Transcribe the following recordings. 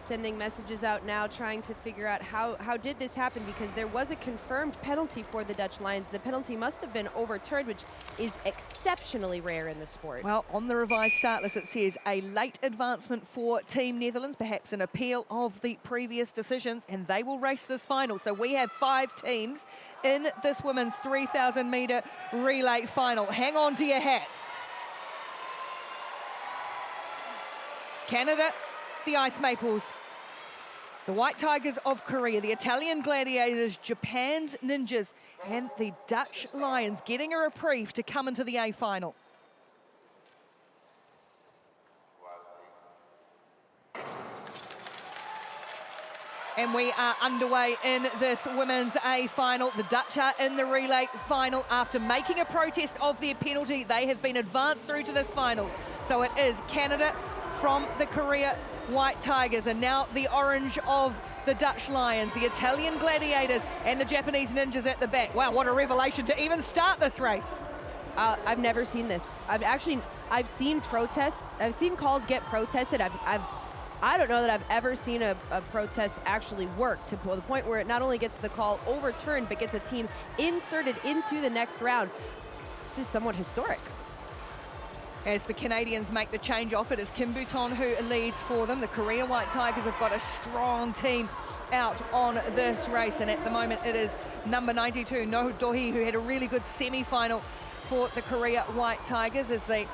sending messages out now, trying to figure out how did this happen, because there was a confirmed penalty for the Dutch Lions. The penalty must have been overturned, which is exceptionally rare in the sport. Well, on the revised start list, it says a late advancement for Team Netherlands, perhaps an appeal of the previous decisions, and they will race this final. So we have 5 teams in this women's 3,000-metre relay final. Hang on to your hats. Canada, the Ice Maples, the White Tigers of Korea, the Italian Gladiators, Japan's Ninjas, and the Dutch Lions getting a reprieve to come into the A final. And we are underway in this women's A final. The Dutch are in the relay final after making a protest of their penalty. They have been advanced through to this final. So it is Canada from the Korea White Tigers, and now the orange of the Dutch Lions, the Italian Gladiators, and the Japanese Ninjas at the back. Wow, what a revelation to even start this race. I've never seen this. I've seen protests. I've seen calls get protested. I don't know that I've ever seen a protest actually work to the point where it not only gets the call overturned, but gets a team inserted into the next round. This is somewhat historic. As the Canadians make the change off, it is Kim Bouton who leads for them. The Korea White Tigers have got a strong team out on this race, and at the moment it is number 92, No Dohi, who had a really good semi-final for the Korea White Tigers as they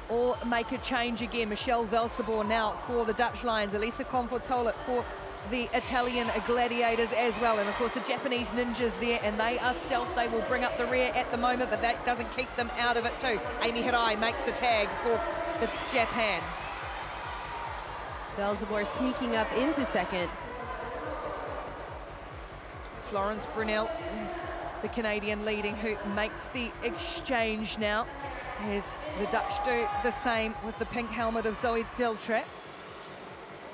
all make a change again. Michelle Velsabor now for the Dutch Lions, Elisa Confortola for the Italian Gladiators as well, and of course the Japanese Ninjas there, and they are stealth. They will bring up the rear at the moment, but that doesn't keep them out of it too. Amy Hirai makes the tag for the Japan. Velsabor sneaking up into second. Florence Brunel is the Canadian leading, who makes the exchange now, as the Dutch do the same with the pink helmet of Zoe Deltrap.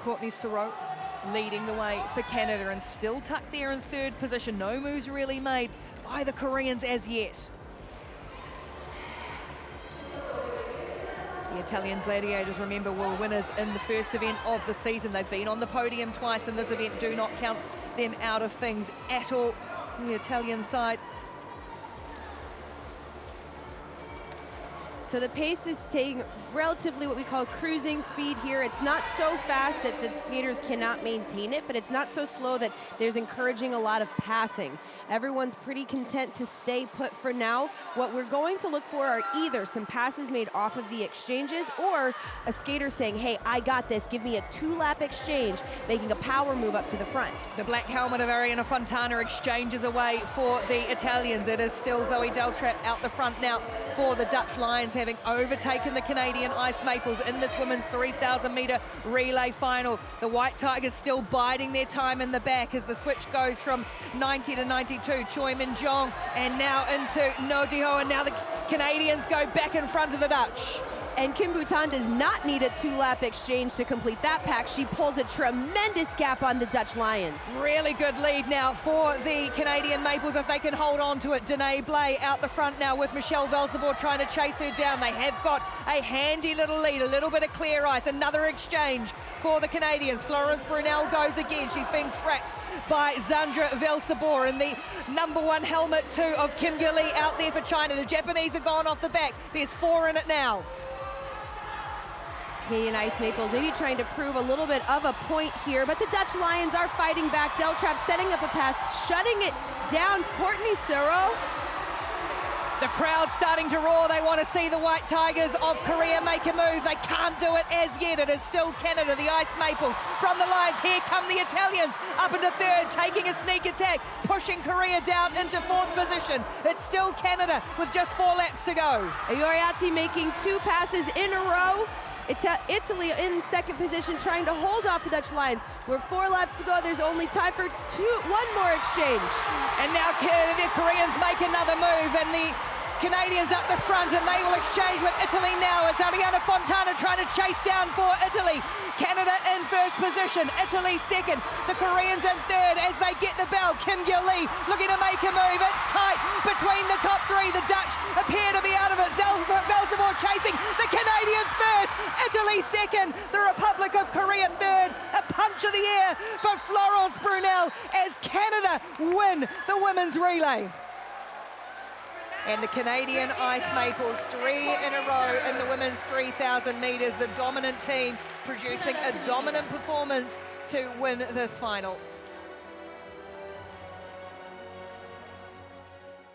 Courtney Sorot leading the way for Canada, and still tucked there in third position. No moves really made by the Koreans as yet. The Italian Gladiators, remember, were winners in the first event of the season. They've been on the podium twice in this event. Do not count them out of things at all. The Italian side. So the pace is staying relatively what we call cruising speed here. It's not so fast that the skaters cannot maintain it, but it's not so slow that there's encouraging a lot of passing. Everyone's pretty content to stay put for now. What we're going to look for are either some passes made off of the exchanges, or a skater saying, hey, I got this, give me a 2-lap exchange, making a power move up to the front. The black helmet of Ariana Fontana exchanges away for the Italians. It is still Zoe Deltrap out the front now for the Dutch Lions, having overtaken the Canadian Ice Maples in this women's 3,000-metre relay final. The White Tigers still biding their time in the back as the switch goes from 90 to 92. Choi Min Jong, and now into No Diho, and now the Canadians go back in front of the Dutch. And Kim Bouton does not need a 2-lap exchange to complete that pack. She pulls a tremendous gap on the Dutch Lions. Really good lead now for the Canadian Maples if they can hold on to it. Danae Blay out the front now with Michelle Velsabor trying to chase her down. They have got a handy little lead, a little bit of clear ice. Another exchange for the Canadians. Florence Brunel goes again. She's being tracked by Zandra Velsabor, and the number 1 helmet too of Kim Gilly out there for China. The Japanese are gone off the back. There's 4 in it now. Canadian Ice Maples maybe trying to prove a little bit of a point here, but the Dutch Lions are fighting back. Deltrap setting up a pass, shutting it down. Courtney Sorot. The crowd starting to roar. They want to see the White Tigers of Korea make a move. They can't do it as yet. It is still Canada, the Ice Maples from the lines. Here come the Italians up into third, taking a sneak attack, pushing Korea down into fourth position. It's still Canada with just 4 laps to go. Ioriati making 2 passes in a row. Italy in second position, trying to hold off the Dutch Lions. We're 4 laps to go. There's only time for 1 more exchange. And now the Koreans make another move, and the Canadians up the front, and they will exchange with Italy now. It's Ariana Fontana trying to chase down for Italy. Canada in first position, Italy second, the Koreans in third as they get the bell. Kim Gilly looking to make a move. It's tight between the top 3. The Dutch appear to be out of it. Velsabor chasing, the Canadians first, Italy second, the Republic of Korea third. A Coach of the Year for Florence Brunel as Canada win the women's relay. And the Canadian Ice Maples, 3 in a row in the women's 3,000 metres, the dominant team producing a dominant performance to win this final.